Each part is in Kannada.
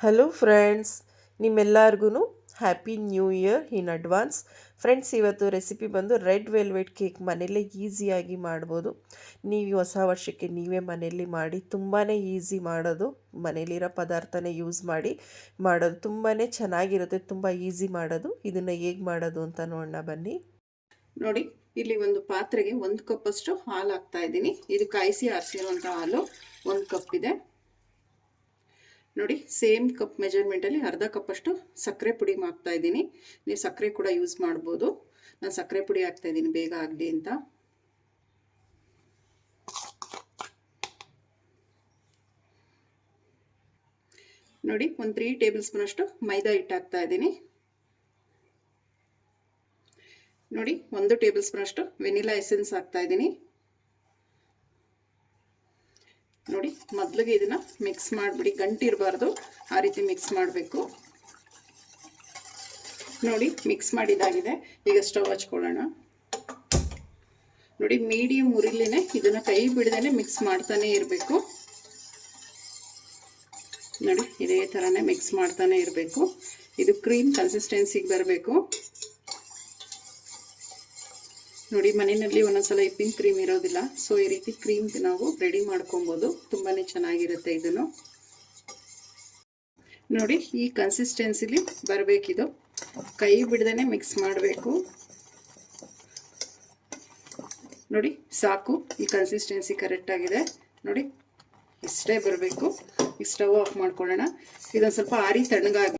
ಹಲೋ ಫ್ರೆಂಡ್ಸ್, ನಿಮ್ಮೆಲ್ಲರಿಗೂ happy new year in advance. Friends, ಇವತ್ತು ರೆಸಿಪಿ ಬಂದು ರೆಡ್ ವೆಲ್ವೆಟ್ ಕೇಕ್ ಮನೆಯಲ್ಲೇ ಈಸಿಯಾಗಿ ಮಾಡ್ಬೋದು. ನೀವು ಹೊಸ ವರ್ಷಕ್ಕೆ ನೀವೇ ಮನೆಯಲ್ಲಿ ಮಾಡಿ, ತುಂಬಾ ಈಸಿ ಮಾಡೋದು. ಮನೇಲಿರೋ ಪದಾರ್ಥನೇ ಯೂಸ್ ಮಾಡಿ ಮಾಡೋದು ತುಂಬಾ ಚೆನ್ನಾಗಿರುತ್ತೆ, ತುಂಬ ಈಸಿ ಮಾಡೋದು. ಇದನ್ನು ಹೇಗೆ ಮಾಡೋದು ಅಂತ ನೋಡೋಣ ಬನ್ನಿ. ನೋಡಿ, ಇಲ್ಲಿ ಒಂದು ಪಾತ್ರೆಗೆ 1 ಕಪ್ ಅಷ್ಟು ಹಾಲು ಹಾಕ್ತಾ ಇದ್ದೀನಿ. ಇದು ಕಾಯಿಸಿ ಆರಿಸಿರುವಂಥ ಹಾಲು 1 ಕಪ್ ಇದೆ. ನೋಡಿ, ಸೇಮ್ ಕಪ್ ಮೆಜರ್ಮೆಂಟಲ್ಲಿ ಅರ್ಧ ಕಪ್ ಅಷ್ಟು ಸಕ್ಕರೆ ಪುಡಿ ಹಾಕ್ತಾ ಇದ್ದೀನಿ. ನೀವು ಸಕ್ಕರೆ ಕೂಡ ಯೂಸ್ ಮಾಡ್ಬೋದು. ನಾನು ಸಕ್ಕರೆ ಪುಡಿ ಹಾಕ್ತಾ ಇದ್ದೀನಿ ಬೇಗ ಆಗಲಿ ಅಂತ. ನೋಡಿ, ಒಂದು 3 ಟೇಬಲ್ ಸ್ಪೂನ್ ಅಷ್ಟು ಮೈದಾ ಹಿಟ್ಟು ಹಾಕ್ತಾ ಇದ್ದೀನಿ. ನೋಡಿ, 1 ಟೇಬಲ್ ಸ್ಪೂನ್ ಅಷ್ಟು ವೆನಿಲಾ ಎಸೆನ್ಸ್ ಹಾಕ್ತಾ ಇದ್ದೀನಿ. ನೋಡಿ, ಮೊದಲಿಗೆ ಇದನ್ನ ಮಿಕ್ಸ್ ಮಾಡಿಬಿಡಿ, ಗಂಟಿರಬಾರ್ದು, ಆ ರೀತಿ ಮಿಕ್ಸ್ ಮಾಡಬೇಕು. ನೋಡಿ, ಮಿಕ್ಸ್ ಮಾಡಿದಾಗಿದೆ. ಈಗ ಸ್ಟವ್ ಹಚ್ಕೊಳ್ಳೋಣ. ನೋಡಿ, ಮೀಡಿಯಂ ಉರಿಲೇನೆ ಇದನ್ನ ಕೈ ಬಿಡದೇನೆ ಮಿಕ್ಸ್ ಮಾಡ್ತಾನೆ ಇರಬೇಕು. ನೋಡಿ, ಇದೇ ಥರನೇ ಮಿಕ್ಸ್ ಮಾಡ್ತಾನೆ ಇರಬೇಕು. ಇದು ಕ್ರೀಮ್ ಕನ್ಸಿಸ್ಟೆನ್ಸಿಗೆ ಬರಬೇಕು. ನೋಡಿ, ಮನೆಯಲ್ಲಿ ಒಂದೊಂದ್ಸಲ ವಿಪ್ಪಿಂಗ್ ಕ್ರೀಮ್ ಇರೋದಿಲ್ಲ, ಸೊ ಈ ರೀತಿ ಕ್ರೀಮ್ ನಾವು ರೆಡಿ ಮಾಡ್ಕೊಬೋದು. ತುಂಬಾ ಚೆನ್ನಾಗಿರುತ್ತೆ ಇದನ್ನು. ನೋಡಿ, ಈ ಕನ್ಸಿಸ್ಟೆನ್ಸಿಲಿ ಬರಬೇಕಿದು. ಕೈ ಬಿಡದೇನೆ ಮಿಕ್ಸ್ ಮಾಡಬೇಕು. ನೋಡಿ, ಸಾಕು, ಈ ಕನ್ಸಿಸ್ಟೆನ್ಸಿ ಕರೆಕ್ಟ್ ಆಗಿದೆ. ನೋಡಿ, ಇಷ್ಟೇ ಬರಬೇಕು. ಈ ಸ್ಟವ್ ಆಫ್ ಮಾಡ್ಕೊಳ್ಳೋಣ. ಇದೊಂದು ಸ್ವಲ್ಪ ಆರಿ ತಣ್ಣಗಾಗಿ.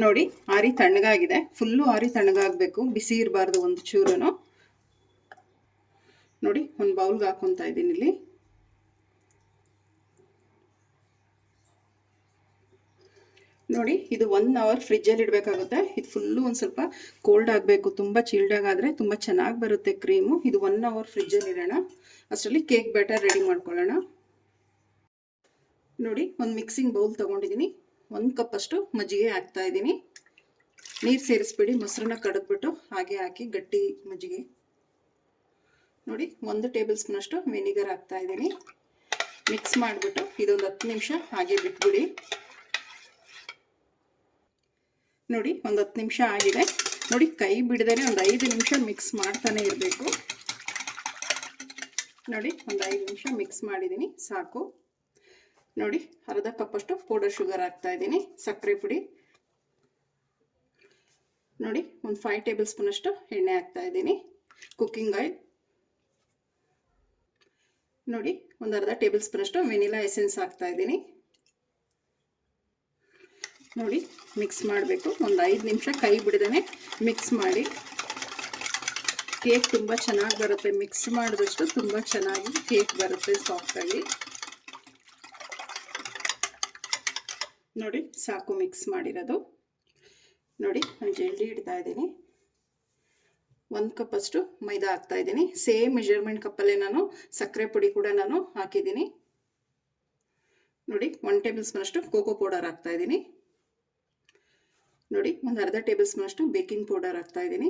ನೋಡಿ, ಆರಿ ತಣ್ಣಗಾಗಿದೆ. ಫುಲ್ಲು ಆರಿ ತಣ್ಣಗಾಗಬೇಕು, ಬಿಸಿ ಇರಬಾರ್ದು ಒಂದು ಚೂರು. ನೋಡಿ, ಒಂದು ಬೌಲ್ಗೆ ಹಾಕೊತಾ ಇದ್ದೀನಿ ಇಲ್ಲಿ. ನೋಡಿ, ಇದು 1 ಅವರ್ ಫ್ರಿಜ್ಜಲ್ಲಿ ಇಡಬೇಕಾಗುತ್ತೆ. ಇದು ಫುಲ್ಲು ಒಂದು ಸ್ವಲ್ಪ ಕೋಲ್ಡ್ ಆಗಬೇಕು. ತುಂಬ ಚಿಲ್ಡಾಗಾದರೆ ತುಂಬ ಚೆನ್ನಾಗಿ ಬರುತ್ತೆ ಕ್ರೀಮು. ಇದು 1 ಅವರ್ ಫ್ರಿಜ್ಜಲ್ಲಿ ಇಡೋಣ. ಅಷ್ಟರಲ್ಲಿ ಕೇಕ್ ಬ್ಯಾಟರ್ ರೆಡಿ ಮಾಡ್ಕೊಳ್ಳೋಣ. ನೋಡಿ, ಒಂದು ಮಿಕ್ಸಿಂಗ್ ಬೌಲ್ ತೊಗೊಂಡಿದ್ದೀನಿ. 1 ಕಪ್ ಅಷ್ಟು ಮಜ್ಜಿಗೆ ಹಾಕ್ತಾ ಇದ್ದೀನಿ. ನೀರು ಸೇರಿಸ್ಬಿಡಿ, ಮೊಸರನ್ನ ಕಡಿದ್ಬಿಟ್ಟು ಹಾಗೆ ಹಾಕಿ, ಗಟ್ಟಿ ಮಜ್ಜಿಗೆ. ನೋಡಿ, 1 ಟೇಬಲ್ ಸ್ಪೂನ್ ಅಷ್ಟು ವಿನಿಗರ್ ಹಾಕ್ತಾ ಇದ್ದೀನಿ. ಮಿಕ್ಸ್ ಮಾಡಿಬಿಟ್ಟು ಇದೊಂದು 10 ನಿಮಿಷ ಹಾಗೆ ಬಿಟ್ಬಿಡಿ. ನೋಡಿ, ಒಂದು 10 ನಿಮಿಷ ಆಗಿದೆ. ನೋಡಿ, ಕೈ ಬಿಡದೇನೆ ಒಂದು 5 ನಿಮಿಷ ಮಿಕ್ಸ್ ಮಾಡ್ತಾನೆ ಇರಬೇಕು. ನೋಡಿ, ಒಂದು 5 ನಿಮಿಷ ಮಿಕ್ಸ್ ಮಾಡಿದ್ದೀನಿ, ಸಾಕು. ನೋಡಿ, ಅರ್ಧ ಕಪ್ ಅಷ್ಟು ಪೌಡರ್ ಶುಗರ್ ಹಾಕ್ತಾ ಇದ್ದೀನಿ, ಸಕ್ಕರೆ ಪುಡಿ. ನೋಡಿ, ಒಂದು 5 ಟೇಬಲ್ ಸ್ಪೂನ್ ಅಷ್ಟು ಎಣ್ಣೆ ಹಾಕ್ತಾ ಇದ್ದೀನಿ, ಕುಕ್ಕಿಂಗ್ ಆಯಿಲ್. ನೋಡಿ, ಒಂದು ಅರ್ಧ ಟೇಬಲ್ ಸ್ಪೂನ್ ಅಷ್ಟು ವೆನಿಲಾ ಎಸೆನ್ಸ್ ಹಾಕ್ತಾ ಇದ್ದೀನಿ. ನೋಡಿ, ಮಿಕ್ಸ್ ಮಾಡಬೇಕು. ಒಂದು 5 ನಿಮಿಷ ಕೈ ಬಿಡದೇ ಮಿಕ್ಸ್ ಮಾಡಿ. ಕೇಕ್ ತುಂಬ ಚೆನ್ನಾಗಿ ಬರುತ್ತೆ, ಮಿಕ್ಸ್ ಮಾಡಿದಷ್ಟು ತುಂಬ ಚೆನ್ನಾಗಿ ಕೇಕ್ ಬರುತ್ತೆ, ಸಾಫ್ಟಾಗಿ. ನೋಡಿ, ಸಾಕು ಮಿಕ್ಸ್ ಮಾಡಿರೋದು. ನೋಡಿ, ನಾನು ಜಲ್ದಿ ಇಡ್ತಾ ಇದ್ದೀನಿ. 1 ಕಪ್ ಅಷ್ಟು ಮೈದಾ ಹಾಕ್ತಾ ಇದ್ದೀನಿ. ಸೇಮ್ ಮೆಜರ್ಮೆಂಟ್ ಕಪ್ಪಲ್ಲೇ ನಾನು ಸಕ್ಕರೆ ಪುಡಿ ಕೂಡ ನಾನು ಹಾಕಿದ್ದೀನಿ. ನೋಡಿ, 1 ಟೇಬಲ್ ಸ್ಪೂನ್ ಅಷ್ಟು ಕೋಕೋ ಪೌಡರ್ ಹಾಕ್ತಾ ಇದ್ದೀನಿ. ನೋಡಿ, ಒಂದು ಅರ್ಧ ಟೇಬಲ್ ಸ್ಪೂನ್ ಅಷ್ಟು ಬೇಕಿಂಗ್ ಪೌಡರ್ ಹಾಕ್ತಾ ಇದ್ದೀನಿ.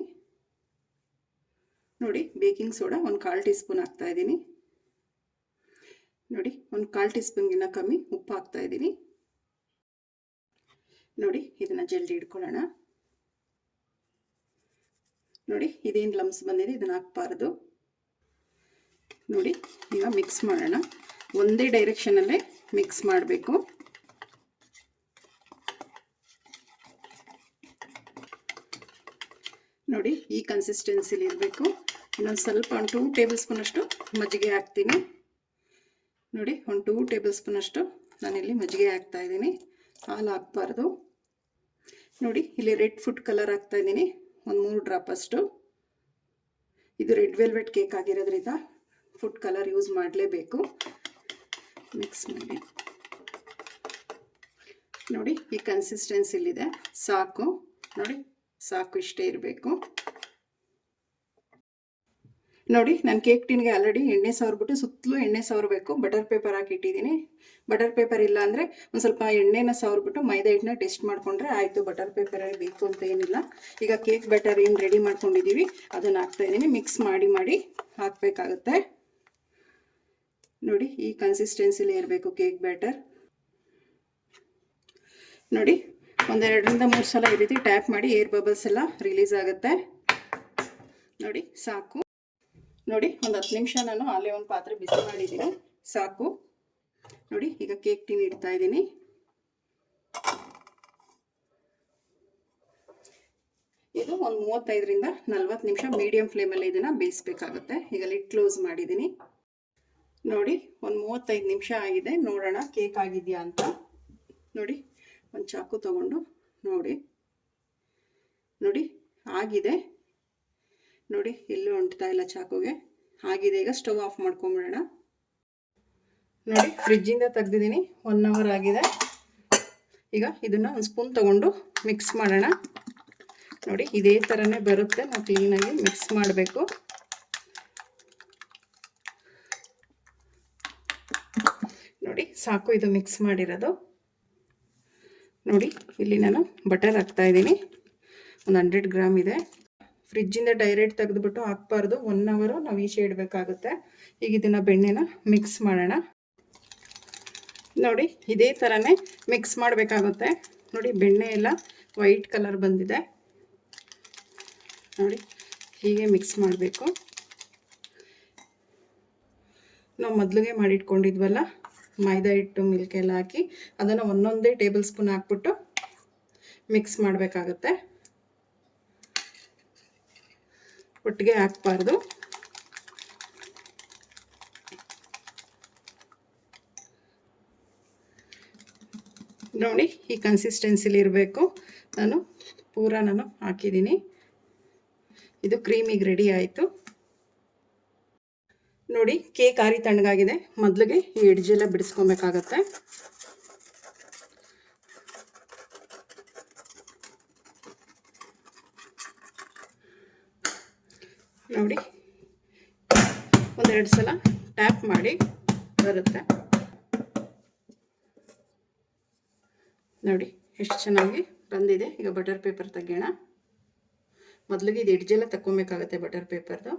ನೋಡಿ, ಬೇಕಿಂಗ್ ಸೋಡಾ 1/4 ಟೀ ಸ್ಪೂನ್ ಹಾಕ್ತಾ ಇದ್ದೀನಿ. ನೋಡಿ, 1/4 ಟೀ ಸ್ಪೂನ್ಗಿನ್ನ ಕಮ್ಮಿ ಉಪ್ಪು ಹಾಕ್ತಾ ಇದ್ದೀನಿ. ನೋಡಿ, ಇದನ್ನ ಜಲ್ದಿ ಇಟ್ಕೊಳ್ಳೋಣ. ನೋಡಿ, ಇದೇನು ಲಮ್ಸ್ ಬಂದಿದೆ, ಇದನ್ನ ಹಾಕಬಾರ್ದು. ನೋಡಿ, ಈಗ ಮಿಕ್ಸ್ ಮಾಡೋಣ. ಒಂದೇ ಡೈರೆಕ್ಷನಲ್ಲೇ ಮಿಕ್ಸ್ ಮಾಡಬೇಕು. ನೋಡಿ, ಈ ಕನ್ಸಿಸ್ಟೆನ್ಸಿಲಿ ಇರಬೇಕು. ಇನ್ನೊಂದು ಸ್ವಲ್ಪ ಒಂದು 2 ಟೇಬಲ್ ಸ್ಪೂನ್ ಅಷ್ಟು ಮಜ್ಜಿಗೆ ಹಾಕ್ತೀನಿ. ನೋಡಿ, ಒಂದು 2 ಟೇಬಲ್ ಸ್ಪೂನ್ ಅಷ್ಟು ನಾನಿಲ್ಲಿ ಮಜ್ಜಿಗೆ ಹಾಕ್ತಾ ಇದ್ದೀನಿ, ಹಾಲು ಹಾಕಬಾರ್ದು. ನೋಡಿ, ಇಲ್ಲಿ ರೆಡ್ ಫುಡ್ ಕಲರ್ ಹಾಕ್ತಾ ಇದ್ದೀನಿ, ಒಂದು 3 ಡ್ರಾಪ್ ಅಷ್ಟು. ಇದು ರೆಡ್ ವೆಲ್ವೆಟ್ ಕೇಕ್ ಆಗಿರೋದ್ರಿಂದ ಫುಡ್ ಕಲರ್ ಯೂಸ್ ಮಾಡಲೇಬೇಕು. ಮಿಕ್ಸ್ ಮಾಡಿ. ನೋಡಿ, ಈ ಕನ್ಸಿಸ್ಟೆನ್ಸಿಲಿದೆ, ಸಾಕು. ನೋಡಿ, ಸಾಕು, ಇಷ್ಟೇ ಇರಬೇಕು. ನೋಡಿ, ನಾನು ಕೇಕ್ ಟಿನ್ಗೆ ಆಲ್ರೆಡಿ ಎಣ್ಣೆ ಸವರ್ಬಿಟ್ಟು ಸುತ್ತಲೂ ಎಣ್ಣೆ ಸವರಬೇಕು. ಬಟರ್ ಪೇಪರ್ ಹಾಕಿಟ್ಟಿದ್ದೀನಿ. ಬಟರ್ ಪೇಪರ್ ಇಲ್ಲ ಅಂದರೆ ಒಂದು ಸ್ವಲ್ಪ ಎಣ್ಣೆನ ಸವರ್ಬಿಟ್ಟು ಮೈದಾ ಹಿಟ್ಟನ್ನ ಟೆಸ್ಟ್ ಮಾಡಿಕೊಂಡ್ರೆ ಆಯಿತು. ಬಟರ್ ಪೇಪರೇ ಬೇಕು ಅಂತ ಏನಿಲ್ಲ. ಈಗ ಕೇಕ್ ಬ್ಯಾಟರ್ ಏನು ರೆಡಿ ಮಾಡ್ಕೊಂಡಿದ್ದೀವಿ ಅದನ್ನು ಹಾಕ್ತಾಯಿದ್ದೀನಿ. ಮಿಕ್ಸ್ ಮಾಡಿ ಮಾಡಿ ಹಾಕಬೇಕಾಗುತ್ತೆ. ನೋಡಿ, ಈ ಕನ್ಸಿಸ್ಟೆನ್ಸಿಲೇ ಇರಬೇಕು ಕೇಕ್ ಬ್ಯಾಟರ್. ನೋಡಿ 1-2ರಿಂದ 3 ಸಲ ಈ ರೀತಿ ಟ್ಯಾಪ್ ಮಾಡಿ ಏರ್ ಬಬಲ್ಸ್ ಎಲ್ಲ ರಿಲೀಸ್ ಆಗುತ್ತೆ. ನೋಡಿ ಸಾಕು. ನೋಡಿ ಒಂದು 10 ನಿಮಿಷ ನಾನು ಅಲ್ಲೇ ಒಂದು ಪಾತ್ರೆ ಬಿಸಿ ಮಾಡಿದ್ದೀನಿ, ಸಾಕು. ನೋಡಿ ಈಗ ಕೇಕ್ ಟಿನ್ ಇಡ್ತಾ ಇದ್ದೀನಿ. ಇದು ಒಂದು 35ರಿಂದ 40 ನಿಮಿಷ ಮೀಡಿಯಂ ಫ್ಲೇಮಲ್ಲಿ ಇದನ್ನು ಬೇಯಿಸ್ಬೇಕಾಗುತ್ತೆ. ಈಗ ಲಿಡ್ ಕ್ಲೋಸ್ ಮಾಡಿದ್ದೀನಿ. ನೋಡಿ ಒಂದು 35 ನಿಮಿಷ ಆಗಿದೆ, ನೋಡೋಣ ಕೇಕ್ ಆಗಿದೆಯಾ ಅಂತ. ನೋಡಿ ಒಂದು ಚಾಕು ತಗೊಂಡು ನೋಡಿ ಆಗಿದೆ. ನೋಡಿ ಎಲ್ಲೂ ಅಂಟ್ತಾ ಇಲ್ಲ ಚಾಕುಗೆ, ಆಗಿದೆ. ಈಗ ಸ್ಟವ್ ಆಫ್ ಮಾಡ್ಕೊಂಬಿಡೋಣ. ನೋಡಿ ಫ್ರಿಜ್ಜಿಂದ ತೆಗ್ದಿದ್ದೀನಿ, 1 ಅವರ್ ಆಗಿದೆ. ಈಗ ಇದನ್ನು ಒಂದು ಸ್ಪೂನ್ ತಗೊಂಡು ಮಿಕ್ಸ್ ಮಾಡೋಣ. ನೋಡಿ ಇದೇ ಥರನೇ ಬರುತ್ತೆ, ನಾವು ಕ್ಲೀನಾಗಿ ಮಿಕ್ಸ್ ಮಾಡಬೇಕು. ನೋಡಿ ಸಾಕು, ಇದು ಮಿಕ್ಸ್ ಮಾಡಿರೋದು. ನೋಡಿ ಇಲ್ಲಿ ನಾನು ಬಟರ್ ಹಾಕ್ತಾ ಇದ್ದೀನಿ, ಒಂದು 100 ಗ್ರಾಮ್ ಇದೆ. ಫ್ರಿಜ್ಜಿಂದ ಡೈರೆಕ್ಟ್ ತೆಗೆದುಬಿಟ್ಟು ಹಾಕ್ಬಾರ್ದು, 1 ಅವರು ನಾವು ಈಚೆ ಇಡಬೇಕಾಗುತ್ತೆ. ಈಗ ಇದನ್ನು ಬೆಣ್ಣೆನ ಮಿಕ್ಸ್ ಮಾಡೋಣ. ನೋಡಿ ಇದೇ ಥರನೇ ಮಿಕ್ಸ್ ಮಾಡಬೇಕಾಗುತ್ತೆ. ನೋಡಿ ಬೆಣ್ಣೆ ಎಲ್ಲ ವೈಟ್ ಕಲರ್ ಬಂದಿದೆ. ನೋಡಿ ಹೀಗೆ ಮಿಕ್ಸ್ ಮಾಡಬೇಕು. ನಾವು ಮೊದಲಿಗೆ ಮಾಡಿಟ್ಕೊಂಡಿದ್ವಲ್ಲ ಮೈದಾ ಹಿಟ್ಟು, ಮಿಲ್ಕ್ ಎಲ್ಲ ಹಾಕಿ ಅದನ್ನು ಒಂದೊಂದೇ ಟೇಬಲ್ ಸ್ಪೂನ್ ಹಾಕ್ಬಿಟ್ಟು ಮಿಕ್ಸ್ ಮಾಡಬೇಕಾಗುತ್ತೆ. ಒಟ್ಟಿಗೆ ಹಾಕ್ಬಾರ್ದು. ನೋಡಿ ಈ ಕನ್ಸಿಸ್ಟೆನ್ಸಿಲಿ ಇರಬೇಕು. ನಾನು ಹಾಕಿದ್ದೀನಿ. ಇದು ಕ್ರೀಮಿಗೆ ರೆಡಿ ಆಯಿತು. ನೋಡಿ ಕೇಕ್ ಆರಿ ತಣ್ಣಗಾಗಿದೆ. ಮೊದಲಿಗೆ ಈ ಎಡ್ಜೆಲ್ಲ ಬಿಡಿಸ್ಕೊಬೇಕಾಗತ್ತೆ. ನೋಡಿ 1-2 ಸಲ ಟ್ಯಾಪ್ ಮಾಡಿ ಬರುತ್ತೆ. ನೋಡಿ ಎಷ್ಟು ಚೆನ್ನಾಗಿ ಬಂದಿದೆ. ಈಗ ಬಟರ್ ಪೇಪರ್ ತೆಗೆಯೋಣ. ಮೊದಲಿಗೆ ಇದು ಎಡ್ಜೆಲ್ಲ ತಕ್ಕೊಬೇಕಾಗತ್ತೆ ಬಟರ್ ಪೇಪರ್ದು.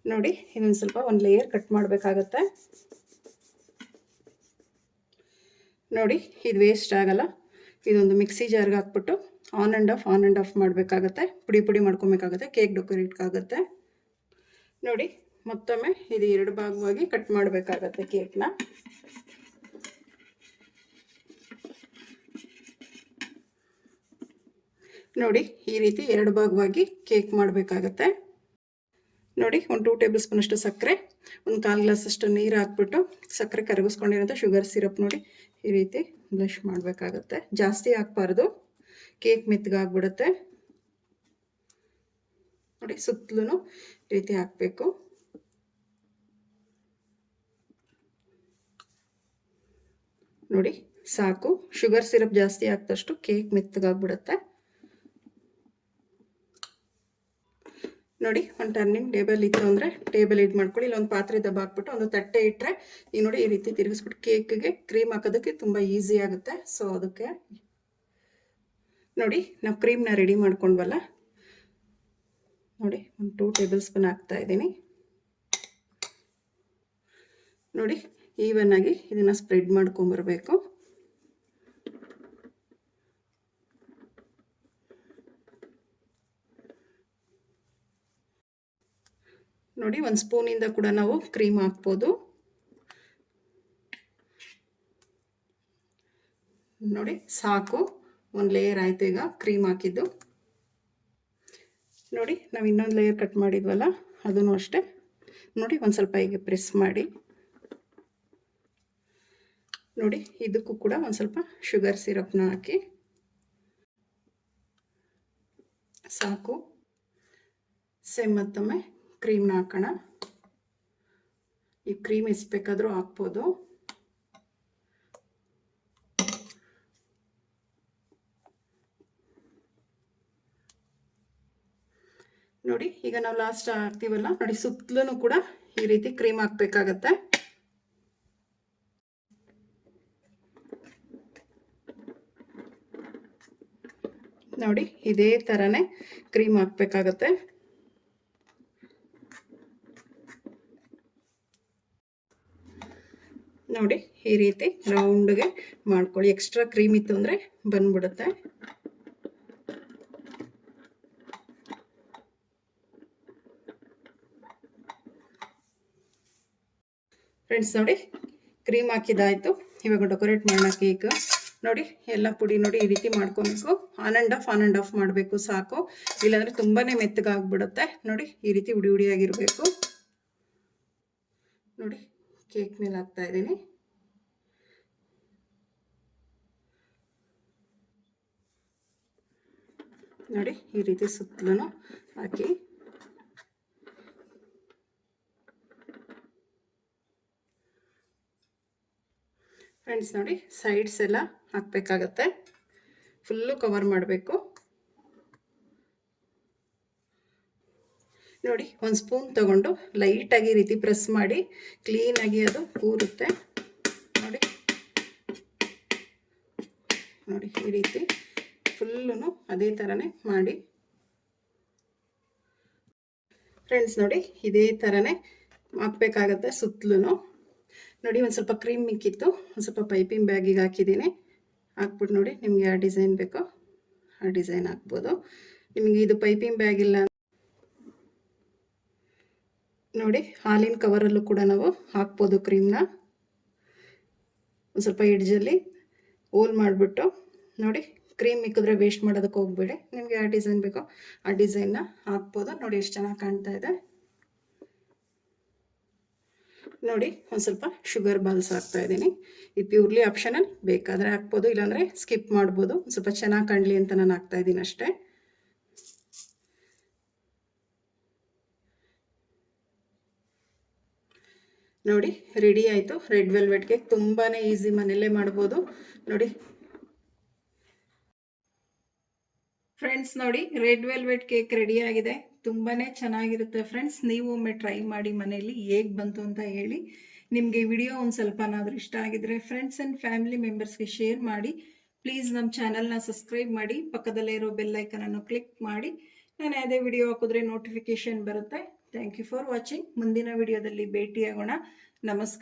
ನೋಡಿ ಇದೊಂದು ಸ್ವಲ್ಪ ಒಂದು ಲೇಯರ್ ಕಟ್ ಮಾಡಬೇಕಾಗತ್ತೆ. ನೋಡಿ ಇದು ವೇಸ್ಟ್ ಆಗಲ್ಲ. ಇದೊಂದು ಮಿಕ್ಸಿ ಜಾರ್ಗೆ ಹಾಕ್ಬಿಟ್ಟು ಆನ್ ಆ್ಯಂಡ್ ಆಫ್ ಮಾಡಬೇಕಾಗತ್ತೆ. ಪುಡಿ ಮಾಡ್ಕೊಬೇಕಾಗತ್ತೆ, ಕೇಕ್ ಡೆಕೋರೇಟ್ಗಾಗುತ್ತೆ. ನೋಡಿ ಮತ್ತೊಮ್ಮೆ ಇದು 2 ಭಾಗವಾಗಿ ಕಟ್ ಮಾಡಬೇಕಾಗತ್ತೆ ಕೇಕ್ನ. ನೋಡಿ ಈ ರೀತಿ 2 ಭಾಗವಾಗಿ ಕೇಕ್ ಮಾಡಬೇಕಾಗತ್ತೆ. ನೋಡಿ ಒಂದು 2 ಟೇಬಲ್ ಸ್ಪೂನ್ ಅಷ್ಟು ಸಕ್ಕರೆ, ಒಂದು 1/4 ಗ್ಲಾಸ್ ಅಷ್ಟು ನೀರು ಹಾಕ್ಬಿಟ್ಟು ಸಕ್ಕರೆ ಕರಗಿಸ್ಕೊಂಡಿರೋಂಥ ಶುಗರ್ ಸಿರಪ್ ನೋಡಿ ಈ ರೀತಿ ಬ್ಲಷ್ ಮಾಡಬೇಕಾಗತ್ತೆ. ಜಾಸ್ತಿ ಹಾಕ್ಬಾರ್ದು, ಕೇಕ್ ಮೆತ್ತಗಾಗ್ಬಿಡುತ್ತೆ. ನೋಡಿ ಸುತ್ತಲೂ ಈ ರೀತಿ ಹಾಕಬೇಕು. ನೋಡಿ ಸಾಕು. ಶುಗರ್ ಸಿರಪ್ ಜಾಸ್ತಿ ಹಾಕಿದಷ್ಟು ಕೇಕ್ ಮೆತ್ತಗಾಗ್ಬಿಡುತ್ತೆ. ನೋಡಿ ಒಂದು ಟರ್ನಿಂಗ್ ಟೇಬಲ್ ಇತ್ತು ಅಂದರೆ ಟೇಬಲ್ ಇದು ಮಾಡ್ಕೊಳ್ಳಿ. ಇಲ್ಲೊಂದು ಪಾತ್ರೆ ದಬ್ಬ ಹಾಕ್ಬಿಟ್ಟು ಒಂದು ತಟ್ಟೆ ಇಟ್ಟರೆ ಈಗ ನೋಡಿ ಈ ರೀತಿ ತಿರುಗಿಸ್ಬಿಟ್ಟು ಕೇಕಿಗೆ ಕ್ರೀಮ್ ಹಾಕೋದಕ್ಕೆ ತುಂಬ ಈಸಿ ಆಗುತ್ತೆ. ಸೊ ಅದಕ್ಕೆ ನೋಡಿ ನಾವು ಕ್ರೀಮ್ನ ರೆಡಿ ಮಾಡ್ಕೊಂಡ್ವಲ್ಲ, ನೋಡಿ ಒಂದು 2 ಟೇಬಲ್ ಸ್ಪೂನ್ ಹಾಕ್ತಾ ಇದ್ದೀನಿ. ನೋಡಿ ಈವನ್ ಆಗಿ ಇದನ್ನು ಸ್ಪ್ರೆಡ್ ಮಾಡ್ಕೊಂಬರ್ಬೇಕು. ನೋಡಿ 1 ಸ್ಪೂನಿಂದ ಕೂಡ ನಾವು ಕ್ರೀಮ್ ಹಾಕ್ಬೋದು. ನೋಡಿ ಸಾಕು, 1 ಲೇಯರ್ ಆಯಿತು. ಈಗ ಕ್ರೀಮ್ ಹಾಕಿದ್ದು ನೋಡಿ ನಾವು ಇನ್ನೊಂದು ಲೇಯರ್ ಕಟ್ ಮಾಡಿದ್ವಲ್ಲ ಅದನ್ನು ಅಷ್ಟೇ. ನೋಡಿ ಒಂದು ಸ್ವಲ್ಪ ಹೀಗೆ ಪ್ರೆಸ್ ಮಾಡಿ. ನೋಡಿ ಇದಕ್ಕೂ ಕೂಡ ಒಂದು ಸ್ವಲ್ಪ ಶುಗರ್ ಸಿರಪ್ನ ಹಾಕಿ ಸಾಕು. ಸೇಮ್ ಮತ್ತೊಮ್ಮೆ ಕ್ರೀಮ್ನ ಹಾಕೋಣ. ಈ ಕ್ರೀಮ್ ಎಷ್ಟು ಬೇಕಾದರೂ ಹಾಕ್ಬೋದು. ನೋಡಿ ಈಗ ನಾವು ಲಾಸ್ಟ್ ಹಾಕ್ತೀವಲ್ಲ, ನೋಡಿ ಸುತ್ತಲೂ ಕೂಡ ಈ ರೀತಿ ಕ್ರೀಮ್ ಹಾಕಬೇಕಾಗತ್ತೆ. ನೋಡಿ ಇದೇ ಥರನೇ ಕ್ರೀಮ್ ಹಾಕಬೇಕಾಗತ್ತೆ. ನೋಡಿ ಈ ರೀತಿ ರೌಂಡ್ಗೆ ಮಾಡ್ಕೊಳ್ಳಿ. ಎಕ್ಸ್ಟ್ರಾ ಕ್ರೀಮ್ ಇತ್ತು ಅಂದರೆ ಬಂದ್ಬಿಡುತ್ತೆ. ಫ್ರೆಂಡ್ಸ್ ನೋಡಿ ಕ್ರೀಮ್ ಹಾಕಿದ್ದಾಯಿತು. ಇವಾಗ ಡೆಕೋರೇಟ್ ಮಾಡೋಣ ಕೇಕ್. ನೋಡಿ ಎಲ್ಲ ಪುಡಿ ನೋಡಿ ಈ ರೀತಿ ಮಾಡ್ಕೊಬೇಕು. ಆನ್ ಆ್ಯಂಡ್ ಆಫ್ ಮಾಡಬೇಕು ಸಾಕು, ಇಲ್ಲಾಂದರೆ ತುಂಬಾ ಮೆತ್ತಗಾಗ್ಬಿಡುತ್ತೆ. ನೋಡಿ ಈ ರೀತಿ ಉಡಿ ಉಡಿಯಾಗಿರಬೇಕು. ನೋಡಿ ಕೇಕ್ ಮೇಲೆ ಹಾಕ್ತಾ ಇದ್ದೀನಿ. ನೋಡಿ ಈ ರೀತಿ ಸುತ್ತಲೂ ಹಾಕಿ ಫ್ರೆಂಡ್ಸ್ ನೋಡಿ ಸೈಡ್ಸ್ ಎಲ್ಲ ಹಾಕಬೇಕಾಗತ್ತೆ. ಫುಲ್ಲು ಕವರ್ ಮಾಡಬೇಕು. ನೋಡಿ ಒಂದು ಸ್ಪೂನ್ ತಗೊಂಡು ಲೈಟಾಗಿ ಈ ರೀತಿ ಪ್ರೆಸ್ ಮಾಡಿ ಕ್ಲೀನಾಗಿ ಅದು ಕೂರುತ್ತೆ. ನೋಡಿ ನೋಡಿ ಈ ರೀತಿ ಫುಲ್ಲೂ ಅದೇ ಥರನೇ ಮಾಡಿ ಫ್ರೆಂಡ್ಸ್. ನೋಡಿ ಇದೇ ಥರನೇ ಹಾಕಬೇಕಾಗತ್ತೆ ಸುತ್ತಲೂ. ನೋಡಿ ಒಂದು ಸ್ವಲ್ಪ ಕ್ರೀಮ್ ಮಿಕ್ಕಿತ್ತು, ಒಂದು ಸ್ವಲ್ಪ ಪೈಪಿಂಗ್ ಬ್ಯಾಗಿಗೆ ಹಾಕಿದ್ದೀನಿ. ಹಾಕ್ಬಿಟ್ಟು ನೋಡಿ ನಿಮಗೆ ಯಾವ ಡಿಸೈನ್ ಬೇಕೋ ಆ ಡಿಸೈನ್ ಹಾಕ್ಬೋದು. ನಿಮಗೆ ಇದು ಪೈಪಿಂಗ್ ಬ್ಯಾಗ್ ಇಲ್ಲ ನೋಡಿ ಹಾಲಿನ ಕವರಲ್ಲೂ ಕೂಡ ನಾವು ಹಾಕ್ಬೋದು ಕ್ರೀಮ್ನ. ಒಂದು ಸ್ವಲ್ಪ ಎಡ್ಜಲ್ಲಿ ಹೋಲ್ ಮಾಡಿಬಿಟ್ಟು ನೋಡಿ ಕ್ರೀಮ್ ಮಿಕ್ಕಿದ್ರೆ ವೇಸ್ಟ್ ಮಾಡೋದಕ್ಕೆ ಹೋಗ್ಬೇಡಿ. ನಿಮಗೆ ಯಾವ ಡಿಸೈನ್ ಬೇಕೋ ಆ ಡಿಸೈನ್ನ ಹಾಕ್ಬೋದು. ನೋಡಿ ಎಷ್ಟು ಚೆನ್ನಾಗಿ ಕಾಣ್ತಾ ಇದೆ. ನೋಡಿ ಒಂದು ಸ್ವಲ್ಪ ಶುಗರ್ ಬಾಲ್ಸ್ ಹಾಕ್ತಾ ಇದ್ದೀನಿ. ಇದು ಪ್ಯೂರ್ಲಿ ಆಪ್ಷನಲ್, ಬೇಕಾದರೆ ಹಾಕ್ಬೋದು, ಇಲ್ಲಾಂದರೆ ಸ್ಕಿಪ್ ಮಾಡ್ಬೋದು. ಒಂದು ಸ್ವಲ್ಪ ಚೆನ್ನಾಗಿ ಕಾಣಲಿ ಅಂತ ನಾನು ಹಾಕ್ತಾ ಇದ್ದೀನಿ ಅಷ್ಟೇ. ನೋಡಿ ರೆಡಿ ಆಯಿತು ರೆಡ್ ವೆಲ್ವೆಟ್ ಕೇಕ್. ತುಂಬಾ ಈಸಿ, ಮನೆಯಲ್ಲೇ ಮಾಡ್ಬೋದು. ನೋಡಿ ಫ್ರೆಂಡ್ಸ್ ನೋಡಿ ರೆಡ್ ವೆಲ್ವೆಟ್ ಕೇಕ್ ರೆಡಿ ಆಗಿದೆ. ತುಂಬಾ ಚೆನ್ನಾಗಿರುತ್ತೆ ಫ್ರೆಂಡ್ಸ್. ನೀವು ಒಮ್ಮೆ ಟ್ರೈ ಮಾಡಿ ಮನೆಯಲ್ಲಿ, ಹೇಗೆ ಬಂತು ಅಂತ ಹೇಳಿ. ನಿಮಗೆ ವಿಡಿಯೋ ಒಂದು ಸ್ವಲ್ಪನಾದರೂ ಇಷ್ಟ ಆಗಿದ್ರೆ ಫ್ರೆಂಡ್ಸ್ ಆ್ಯಂಡ್ ಫ್ಯಾಮಿಲಿ ಮೆಂಬರ್ಸ್ಗೆ ಶೇರ್ ಮಾಡಿ. ಪ್ಲೀಸ್ ನಮ್ಮ ಚಾನಲ್ನ ಸಬ್ಸ್ಕ್ರೈಬ್ ಮಾಡಿ, ಪಕ್ಕದಲ್ಲೇ ಇರೋ ಬೆಲ್ ಐಕನನ್ನು ಕ್ಲಿಕ್ ಮಾಡಿ. ನಾನು ಯಾವುದೇ ವಿಡಿಯೋ ಹಾಕಿದ್ರೆ ನೋಟಿಫಿಕೇಶನ್ ಬರುತ್ತೆ. Thank you for watching. ಮುಂದಿನ ವಿಡಿಯೋದಲ್ಲಿ ಭೇಟಿಯಾಗೋಣ. ನಮಸ್ಕಾರ.